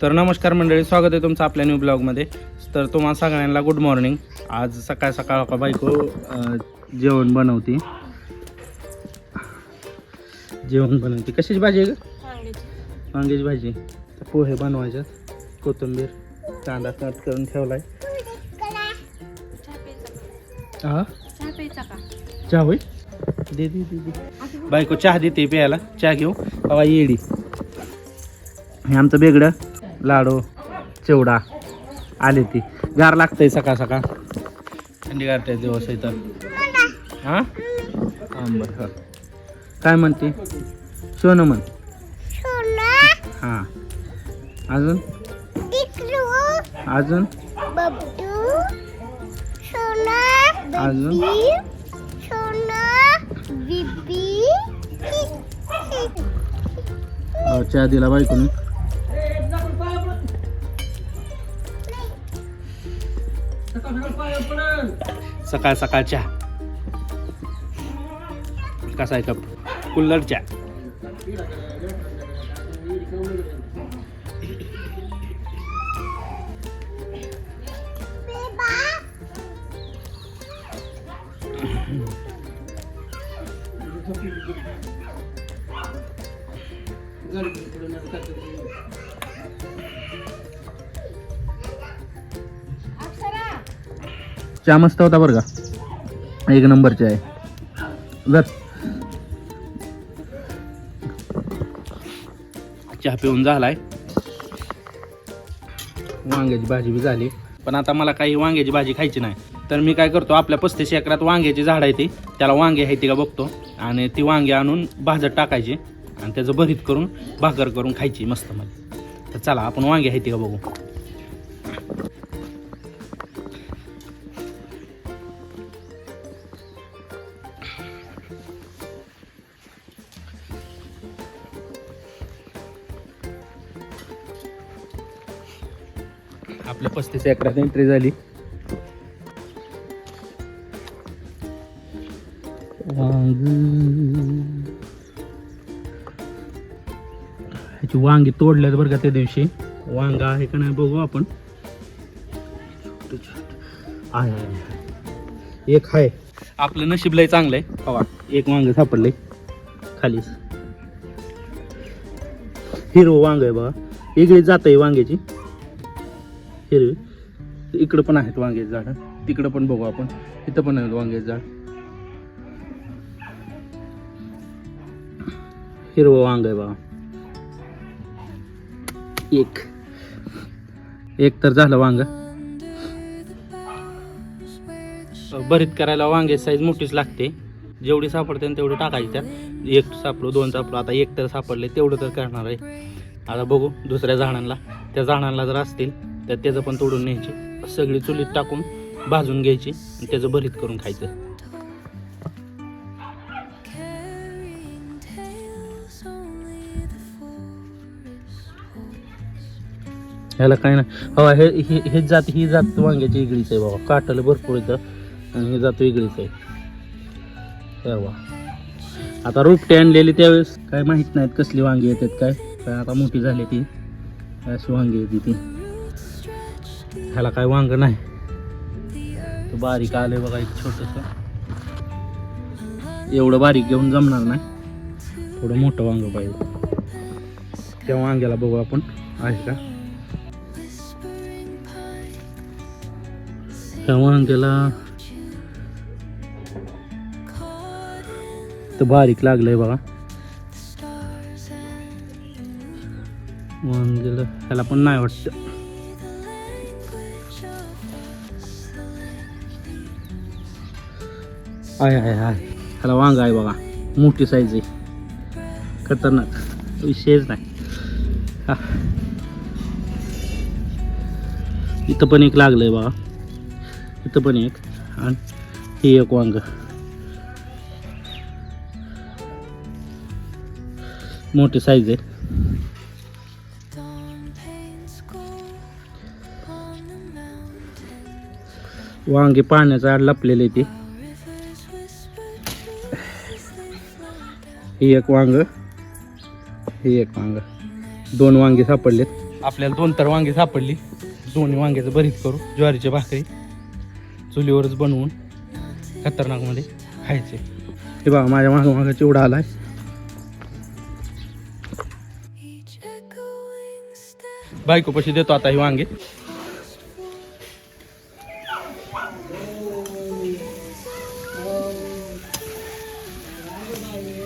तर नमस्कार मंडळी, स्वागत आहे तुमचं आपल्या न्यू ब्लॉगमध्ये. तर तुम्हाला सगळ्यांना गुड मॉर्निंग. आज सकाळ सकाळ का बायको जेवण बनवते. कशाची भाजी आहे ग? वांग्याची भाजी. पोहे बनवायचे, कोथिंबीर कांदा कट करून ठेवलाय. हा चहा होय दे दे दे दे. बायको चहा देते प्यायला. चहा घेऊ हवा येडी. हे आमचं बेगडं लाडू चिवडा आले ती. गार लागतंय सकाळ सकाळ, थंडी गारते दिवस इथं. हां बरं. काय म्हणते सोनं म्हण. हां अजून अजून अजून चहा दिला बायकोने. सकाळ सकाळ चहा कसा आहे कप? कुल्लड चहा. चहा मस्त होता बरं का, एक नंबरचे आहे. जर चहा पिऊन झालाय. वांग्याची भाजी बी झाली, पण आता मला काही वांग्याची भाजी खायची नाही. तर मी काय करतो, आपल्या 35 एकरात वांग्याची झाड आहे ती, त्याला वांगे आहे ती का बघतो आणि ती वांगे आणून भाजत टाकायची आणि त्याचं भरीत करून भाकर करून खायची मस्त मध्ये. तर चला आपण वांगे आहे ती का बघू. आपल्या 35 एकरात एंट्री झाली. ह्याची वांगी तोडल्यात बरं का त्या दिवशी. वांग आहे का नाही बघू आपण. एक आहे. आपलं नशीब लय चांगलं आहे. हवा एक वांग सापडलंय खालीच. हिरवं वांग आहे बघा. इकडे जात आहे वांग्याची हिरवी. इकडं पण आहेत वांग्याची झाड. तिकडं पण बघू आपण. इथं पण आहेत वांग्याची झाड. हिरवं वांग आहे बघा. एक तर झालं वांग. भरीत करायला वांग्याची साईज मोठीच लागते. जेवढी सापडते तेवढी टाकायची त्यात. एक सापडलो, दोन सापडलो, आता एक तर सापडले तेवढं तर करणार आहे. आता बघू दुसऱ्या झाडांना. त्या झाडांना जर असतील तर त्याचं पण तोडून न्यायची. सगळी चुलीत टाकून भाजून घ्यायची आणि त्याचं भरीत करून खायचं. ह्याला काय नाही हवा. हे जात ही जात वांग्याची वेगळीच आहे बाबा. काटाला भरपूर येतं आणि ही जात वेगळीच आहे. आता रोपटे आणलेली त्यावेळेस काय माहित नाहीत कसली वांगी येतात काय. आता मोठी झाली ती अशी वांगी येते ती. ह्याला काय वांग नाही. तो बारीक आलंय बघा एक छोटस. एवढं बारीक घेऊन जमणार नाही, थोडं मोठं वांग पाहिजे. त्या वांग्याला बघू आपण आहे का. त्या वांग्याला तर बारीक लागलंय बघा वांग्याला. ह्याला पण नाही वाटत. आहे ह्याला वांग आहे बघा. मोठी साईज आहे. खतरनाक विषयच नाही. इथं पण एक लागलंय बघा. इथं पण एक. आणि हे एक वांग मोठी साईज आहे. वांगे पाण्याचा आड लपलेले ते. ही एक वांग, ही एक वांग, दोन वांगे सापडलेत. आपल्याला 2 तर वांगी सापडली. दोन्ही वांग्याचं भरीत करू, ज्वारीची भाकरी चुलीवरच बनवून खतरनाकमध्ये खायचे. हे बघा माझ्या मागं चिवडा आलाय. बायकोपाशी देतो आता ही वांगे.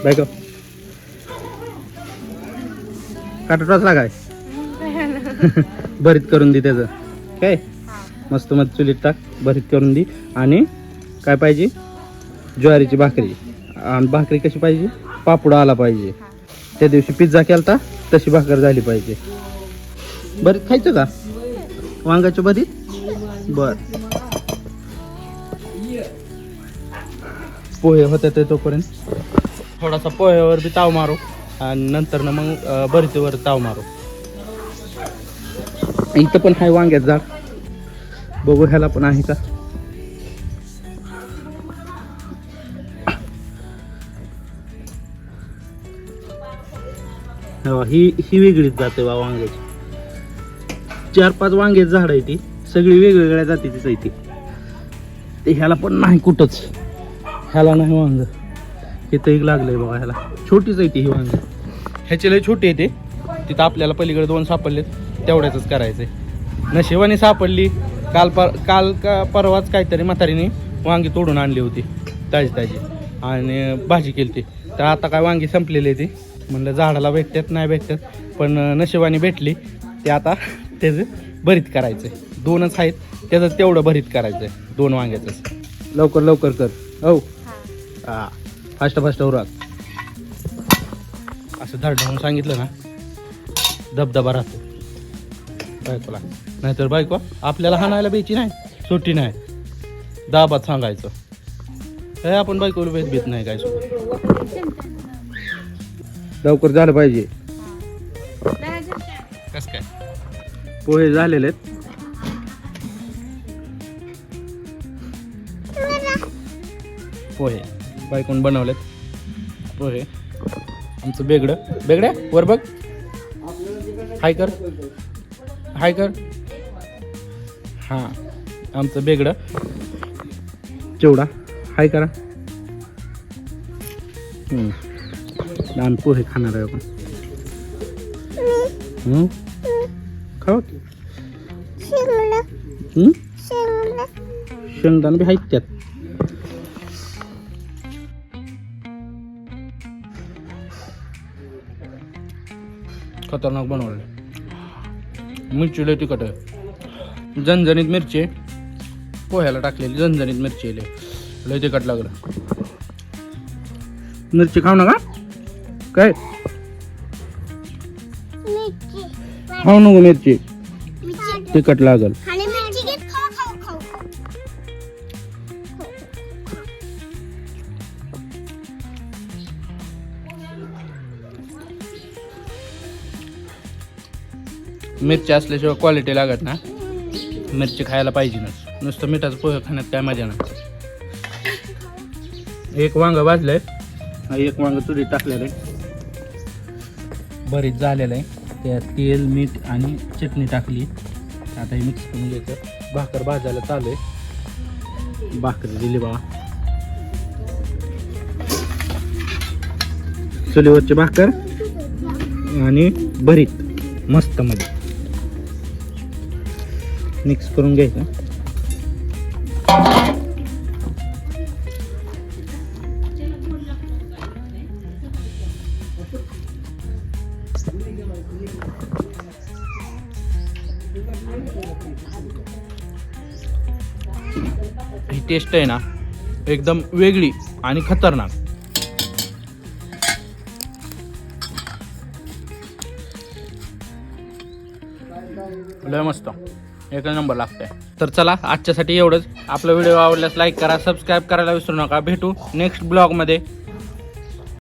बायको काटा काय भरीत करून दे त्याचं काय मस्त मस्त चुलीत टाक भरीत करून दे. आणि काय पाहिजे ज्वारीची भाकरी. आणि भाकरी कशी पाहिजे पापडा आला पाहिजे. त्या दिवशी पिझ्झा केलता तशी भाकर झाली पाहिजे. भरीत खायचं का वांगाचं भरीत. बर पोहे होते ते तोपर्यंत थोडासा पोह्यावर बी ताव मारू आणि नंतर ना मग भरतीवर ताव मारू. इथं पण आहे वांग्यात झाड बघू ह्याला पण आहे का. ही वेगळीच जाते बा वांग्याची. 4-5 वांग्याची झाड आहे ती सगळी वेगवेगळ्या जातीचीच आहे ती. ते ह्याला पण नाही कुठंच ह्याला नाही वांग. इथं एक लागलंय बघा ह्याला छोटीच आहे ती ही वांगी. ह्याची लय छोटी आहे तिथं आपल्याला पलीकडे 2 सापडलेत तेवढ्याच करायचंय. नशिबाने सापडली. काल का परवाच काहीतरी म्हातारीने वांगी तोडून आणली होती ताजी आणि भाजी केली ती. तर आता काय वांगी संपलेली ती म्हणलं झाडाला भेटतात नाही भेटतात पण नशिबाने भेटली. ते आता त्याचं भरीत करायचंय. 2च आहेत त्याचं तेवढं भरीत करायचंय 2 वांग्याचं. लवकर कर. हो हा फास्ट उरक. असं धडधडून सांगितलं ना धबधबा राहतो बायकोला. नाहीतर बायको आपल्याला हाणायला बेची नाही सुट्टी नाही. दाबात सांगायचं हे आपण बायकोला भेट नाही काय सुद्धा. लवकर झालं पाहिजे. कस काय पोहे झालेले आहेत. पोहे बायकोन बनवलेत पोहे. आमचं बेगड्या वर बघ. हाय कर हां आमचं बेगडं चिवडा हाय करा. आम्ही पोहे खाणार आहे आपण. खावा की शेंगदाणा बी आहेत त्यात. खतरनाक बनवले. मिरची लय तिखट आहे. झणझणीत मिरची पोह्याला टाकलेली झणझणीत मिरची लय तिखट लागलं. मिरची खाऊ नका काय खाऊ नको मिरची तिखट लागल. मिरची असल्याशिवाय क्वालिटी लागत ना. मिरची खायला पाहिजे ना. नुसतं मिठाचं पोहे खाण्यात काय मजा नाही. एक वांग भाजलंय एक वांग चुलीत टाकलेलं आहे बरीच झालेलं आहे. त्यात तेल मीठ आणि चटणी टाकली. आता हे मिक्स करून घ्यायचं. भाकर भाजायला चालू आहे. भाकरी दिली बाबा चुलीवरची भाकर आणि भरीत मस्त मध्ये मिक्स करून घ्यायचं. ही टेस्ट आहे ना एकदम वेगळी आणि खतरनाक. लय मस्त एक नंबर लागतंय. तर चला आजच्यासाठी एवढंच. आपला व्हिडिओ आवडल्यास लाईक करा सबस्क्राईब करायला विसरू नका. भेटू नेक्स्ट ब्लॉगमध्ये.